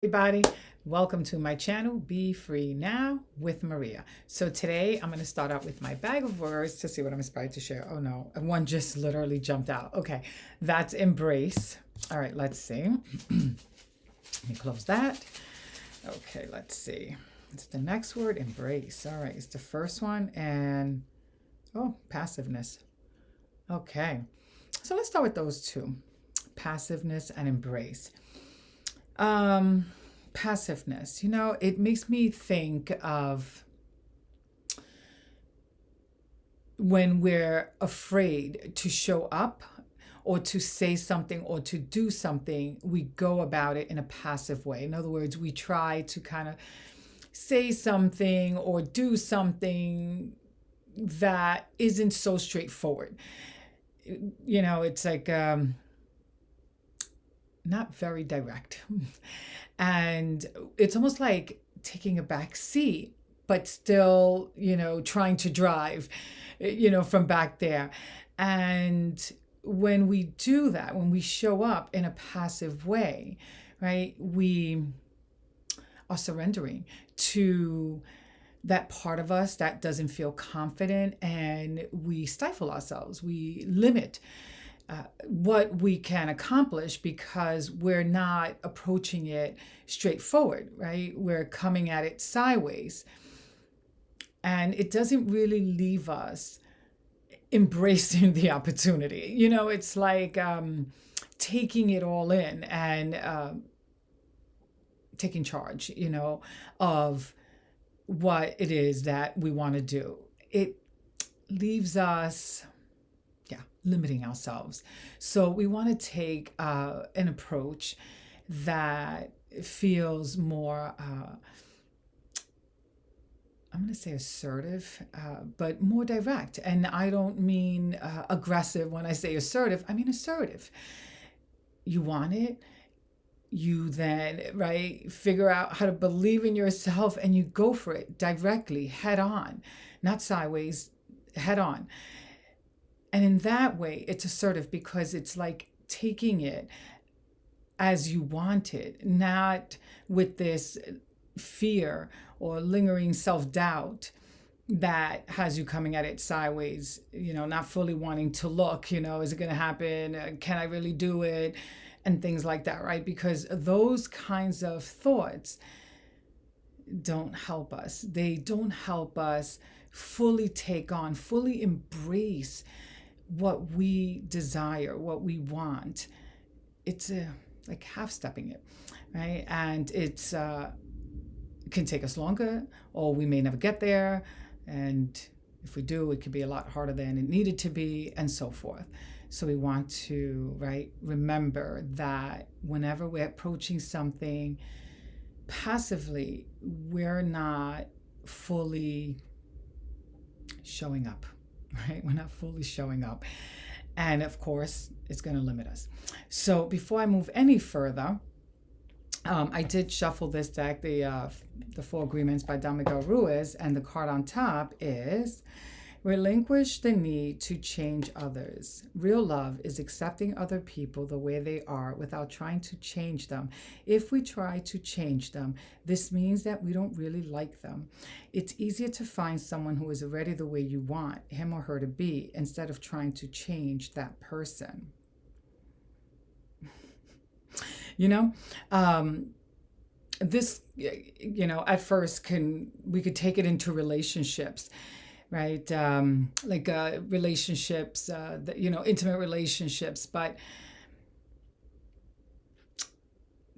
Everybody, welcome to my channel, Be Free Now with Maria. So today I'm going to start out with my bag of words to see what I'm inspired to share. Oh no, one just literally jumped out. Okay, that's embrace. All right, let's see. Let me close that. Okay, let's see. It's the next word, embrace. All right, it's the first one, and passiveness. Okay, so let's start with those two, passiveness and embrace. Passiveness, it makes me think of when we're afraid to show up or to say something or to do something, we go about it in a passive way. In other words, we try to kind of say something or do something that isn't so straightforward. It's like not very direct. And it's almost like taking a back seat, but still, trying to drive, from back there. And when we do that, when we show up in a passive way, right, we are surrendering to that part of us that doesn't feel confident, and we stifle ourselves. We limit what we can accomplish because we're not approaching it straightforward, right? We're coming at it sideways. And it doesn't really leave us embracing the opportunity. It's like taking it all in and taking charge, of what it is that we want to do. It leaves us limiting ourselves. So we want to take an approach that feels more, I'm going to say assertive, but more direct. And I don't mean aggressive when I say assertive. I mean assertive. You want it, you then, right, figure out how to believe in yourself and you go for it directly, head on, not sideways, head on. And in that way, it's assertive because it's like taking it as you want it, not with this fear or lingering self-doubt that has you coming at it sideways, not fully wanting to look, is it going to happen? Can I really do it? And things like that, right? Because those kinds of thoughts don't help us. They don't help us fully take on, fully embrace what we desire, what we want. It's like half-stepping it, right? And it can take us longer, or we may never get there. And if we do, it could be a lot harder than it needed to be, and so forth. So we want to, right, remember that whenever we're approaching something passively, we're not fully showing up. Right? We're not fully showing up. And of course, it's going to limit us. So before I move any further, I did shuffle this deck, the Four Agreements by Don Miguel Ruiz, and the card on top is relinquish the need to change others. Real love is accepting other people the way they are without trying to change them. If we try to change them, this means that we don't really like them. It's easier to find someone who is already the way you want him or her to be instead of trying to change that person. This, at first we could take it into relationships, right? Like relationships, intimate relationships, but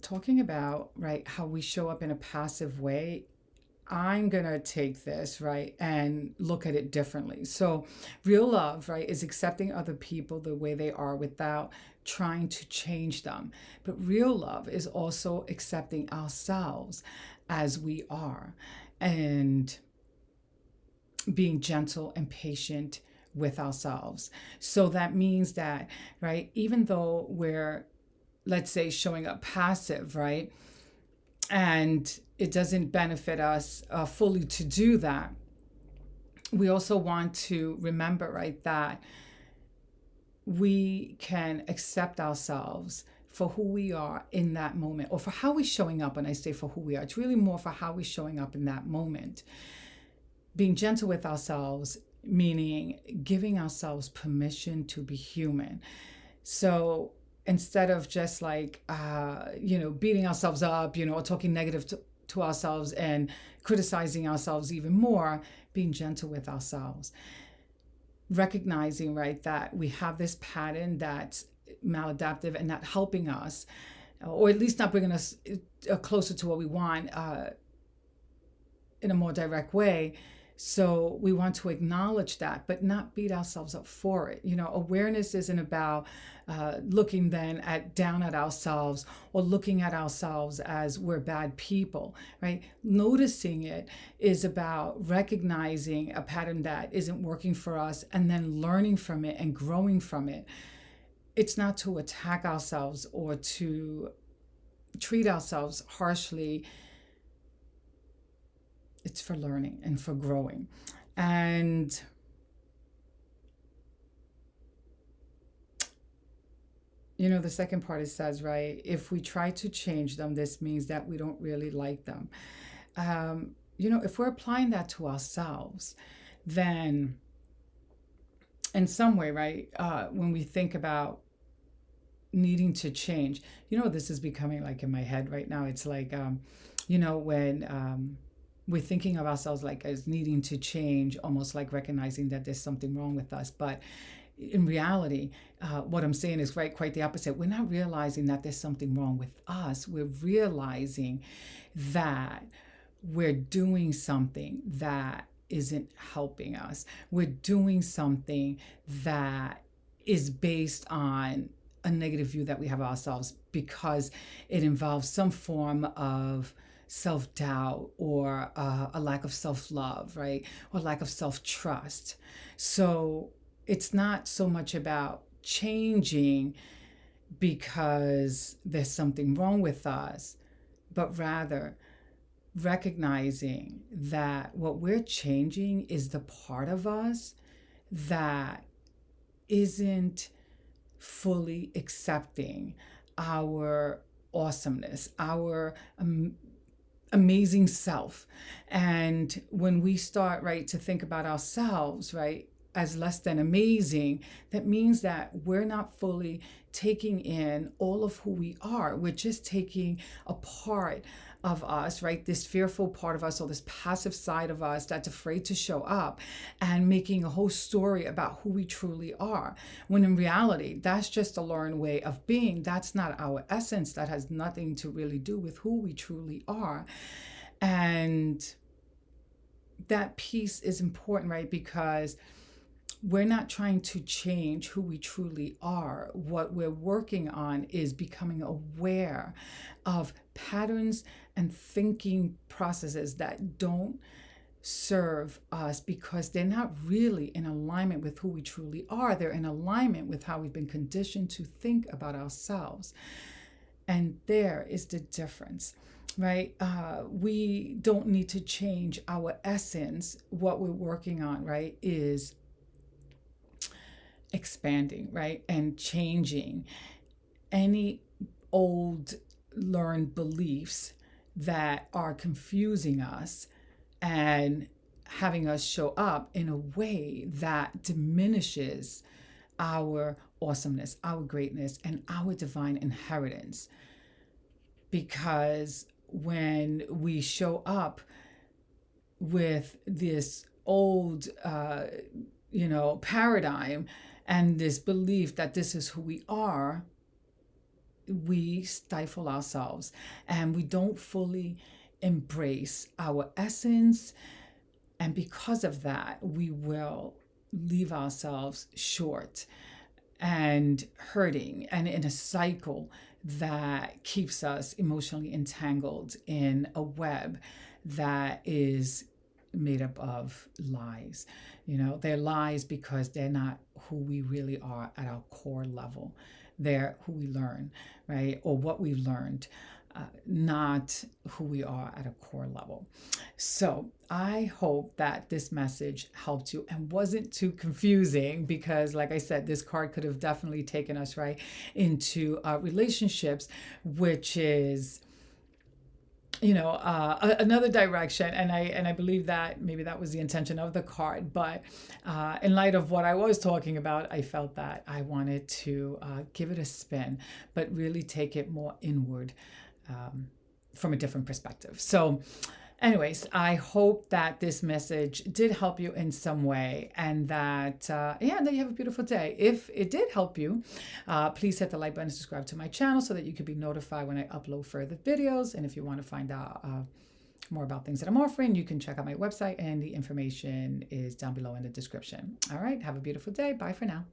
talking about, right, how we show up in a passive way, I'm going to take this, right, and look at it differently. So real love, right, is accepting other people the way they are without trying to change them. But real love is also accepting ourselves as we are and being gentle and patient with ourselves. So that means that, right, even though we're, let's say, showing up passive, right, and it doesn't benefit us fully to do that, we also want to remember, right, that we can accept ourselves for who we are in that moment, or for how we're showing up. When I say for who we are, it's really more for how we're showing up in that moment. Being gentle with ourselves, meaning giving ourselves permission to be human. So instead of just like, beating ourselves up, or talking negative to ourselves and criticizing ourselves even more, being gentle with ourselves. Recognizing, right, that we have this pattern that's maladaptive and not helping us, or at least not bringing us closer to what we want in a more direct way. So we want to acknowledge that, but not beat ourselves up for it. Awareness isn't about looking then down at ourselves, or looking at ourselves as we're bad people, right? Noticing it is about recognizing a pattern that isn't working for us, and then learning from it and growing from it. It's not to attack ourselves or to treat ourselves harshly. It's for learning and for growing. And the second part, it says, right, if we try to change them, this means that we don't really like them. If we're applying that to ourselves, then in some way, right, when we think about needing to change, this is becoming like in my head right now. It's like, when we're thinking of ourselves like as needing to change, almost like recognizing that there's something wrong with us. But in reality, what I'm saying is quite the opposite. We're not realizing that there's something wrong with us. We're realizing that we're doing something that isn't helping us. We're doing something that is based on a negative view that we have of ourselves, because it involves some form of self-doubt, or a lack of self-love, right? Or lack of self-trust. So it's not so much about changing because there's something wrong with us, but rather recognizing that what we're changing is the part of us that isn't fully accepting our awesomeness, our amazing self. And when we start, right, to think about ourselves, right, as less than amazing, that means that we're not fully taking in all of who we are. We're just taking a part of us, right? This fearful part of us, or this passive side of us that's afraid to show up, and making a whole story about who we truly are. When in reality, that's just a learned way of being. That's not our essence. That has nothing to really do with who we truly are. And that piece is important, right? Because we're not trying to change who we truly are. What we're working on is becoming aware of patterns and thinking processes that don't serve us, because they're not really in alignment with who we truly are. They're in alignment with how we've been conditioned to think about ourselves. And there is the difference, right? We don't need to change our essence. What we're working on, right, is expanding, right, and changing any old learned beliefs that are confusing us and having us show up in a way that diminishes our awesomeness, our greatness, and our divine inheritance. Because when we show up with this old, paradigm, and this belief that this is who we are, we stifle ourselves, and we don't fully embrace our essence. And because of that, we will leave ourselves short and hurting, and in a cycle that keeps us emotionally entangled in a web that is made up of lies. They're lies because they're not who we really are at our core level. They're who we learn, right? Or what we've learned. not who we are at a core level. So I hope that this message helped you and wasn't too confusing, because like I said, this card could have definitely taken us right into relationships, which is another direction. And I believe that maybe that was the intention of the card, but in light of what I was talking about, I felt that I wanted to give it a spin, but really take it more inward, from a different perspective. So anyways, I hope that this message did help you in some way, and that that you have a beautiful day. If it did help you, please hit the like button and subscribe to my channel so that you can be notified when I upload further videos. And if you want to find out more about things that I'm offering, you can check out my website, and the information is down below in the description. All right, have a beautiful day. Bye for now.